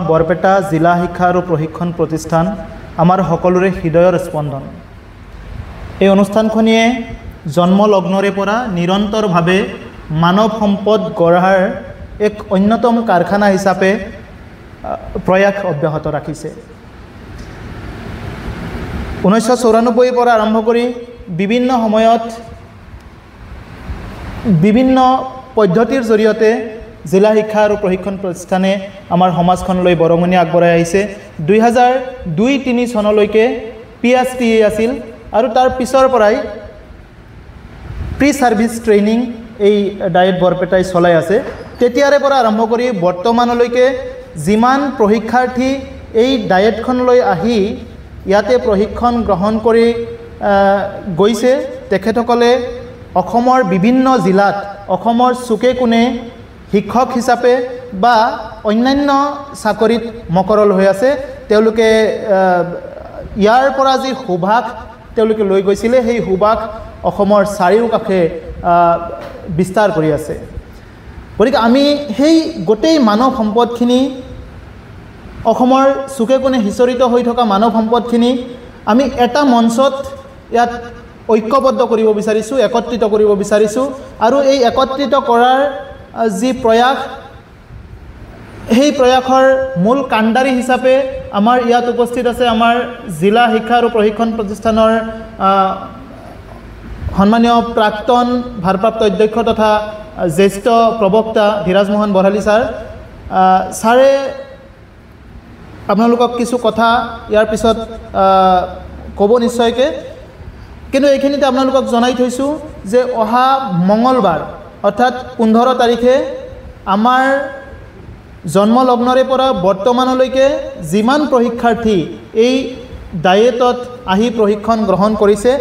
বৰপেটা জিলা শিক্ষা আৰু প্ৰশিক্ষণ প্ৰতিষ্ঠান আমাৰ সকলোৰে হৃদয়ৰ স্পন্দন। এই অনুষ্ঠানখনিয়ে জন্মলগ্নৰে পৰা নিৰন্তৰভাৱে মানৱ সম্পদ গঢ়াৰ এক অন্যতম কাৰখানা হিচাপে প্ৰয়াস অব্যাহত ৰাখিছে। 1994 পৰা আৰম্ভ কৰি বিভিন্ন সময়ত বিভিন্ন পদ্ধতিৰ জৰিয়তে জিলা শিক্ষা আৰু প্ৰশিক্ষণ প্ৰতিষ্ঠানে আমাৰ সমাজখনলৈ বৰঙণি আগবঢ়াই আহিছে। 2002-03 চনলৈকে PSTA আছিল আৰু তাৰ পিছৰ পৰাই প্ৰি সাৰ্ভিস ট্ৰেইনিং এই ডায়েট বৰপেটাই চলাই আছে। তেতিয়াৰে পৰা আৰম্ভ কৰি বৰ্তমানলৈকে যিমান প্ৰশিক্ষাৰ্থী এই ডায়েটখনলৈ আহি ইয়াতে প্ৰশিক্ষণ গ্ৰহণ কৰি গৈছে, তেখেতসকলে অসমৰ বিভিন্ন জিলাত অসমৰ চুকে কোণে শিক্ষক হিচাপে বা অন্যান্য চাকৰিত মকৰল হৈ আছে। তেওঁলোকে ইয়াৰ পৰা যি সুভাষ তেওঁলোকে লৈ গৈছিলে, সেই সুভাষ অসমৰ চাৰিওকাষে বিস্তাৰ কৰি আছে। গতিকে আমি সেই গোটেই মানৱ সম্পদখিনি, অসমৰ চুকে কোণে সিঁচৰিত হৈ থকা মানৱ সম্পদখিনি আমি এটা মঞ্চত ইয়াত ঐক্যবদ্ধ কৰিব বিচাৰিছোঁ, একত্ৰিত কৰিব বিচাৰিছোঁ। আৰু এই একত্ৰিত কৰাৰ যি প্ৰয়াস, সেই প্ৰয়াসৰ মূল কাণ্ডাৰী হিচাপে আমাৰ ইয়াত উপস্থিত আছে আমাৰ জিলা শিক্ষা আৰু প্ৰশিক্ষণ প্ৰতিষ্ঠানৰ সন্মানীয় প্ৰাক্তন ভাৰপ্ৰাপ্ত অধ্যক্ষ তথা জ্যেষ্ঠ প্ৰবক্তা ধীৰাজ মোহন বৰালী ছাৰ। ছাৰে আপোনালোকক কিছু কথা ইয়াৰ পিছত ক'ব নিশ্চয়কৈ, কিন্তু এইখিনিতে আপোনালোকক জনাই থৈছোঁ যে অহা মঙলবাৰ অৰ্থাৎ 15 তাৰিখে আমাৰ জন্মলগ্নৰে পৰা বৰ্তমানলৈকে যিমান প্ৰশিক্ষাৰ্থী এই ডায়েটত আহি প্ৰশিক্ষণ গ্ৰহণ কৰিছে,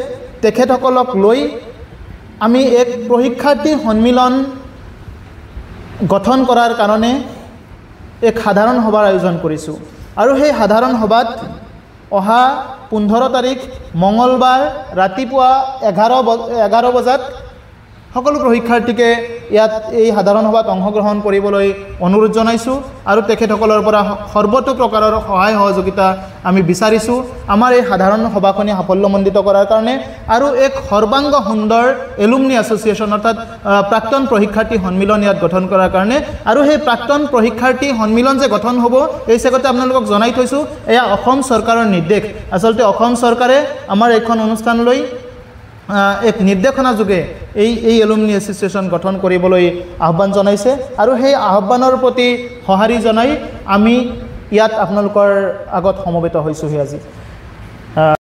তেখেতসকলক লৈ আমি এক প্ৰশিক্ষাৰ্থী সন্মিলন গঠন কৰাৰ কাৰণে এক সাধাৰণ সভাৰ আয়োজন কৰিছোঁ। আৰু সেই সাধাৰণ সভাত অহা 15 তাৰিখ মঙলবাৰ ৰাতিপুৱা 11 বজাত সকলো প্ৰশিক্ষাৰ্থীকে ইয়াত এই সাধাৰণ সভাত অংশগ্ৰহণ কৰিবলৈ অনুৰোধ জনাইছোঁ। আৰু তেখেতসকলৰ পৰা সৰ্বতো প্ৰকাৰৰ সহায় সহযোগিতা আমি বিচাৰিছোঁ আমাৰ এই সাধাৰণ সভাখনি সাফল্যমণ্ডিত কৰাৰ কাৰণে, আৰু এক সৰ্বাংগ সুন্দৰ এলুমনি এছ'চিয়েশ্যন অৰ্থাৎ প্ৰাক্তন প্ৰশিক্ষাৰ্থী সন্মিলন ইয়াত গঠন কৰাৰ কাৰণে। আৰু সেই প্ৰাক্তন প্ৰশিক্ষাৰ্থী সন্মিলন যে গঠন হ'ব, এই চেগতে আপোনালোকক জনাই থৈছোঁ, এয়া অসম চৰকাৰৰ নিৰ্দেশ। আচলতে অসম চৰকাৰে আমাৰ এইখন অনুষ্ঠানলৈ এক নিৰ্দেশনা যোগে এই এলুমনি এছ'চিয়েশ্যন গঠন কৰিবলৈ আহ্বান জনাইছে। আৰু সেই আহ্বানৰ প্ৰতি সঁহাৰি জনাই আমি ইয়াত আপোনালোকৰ আগত সমবেত হৈছোঁহি আজি।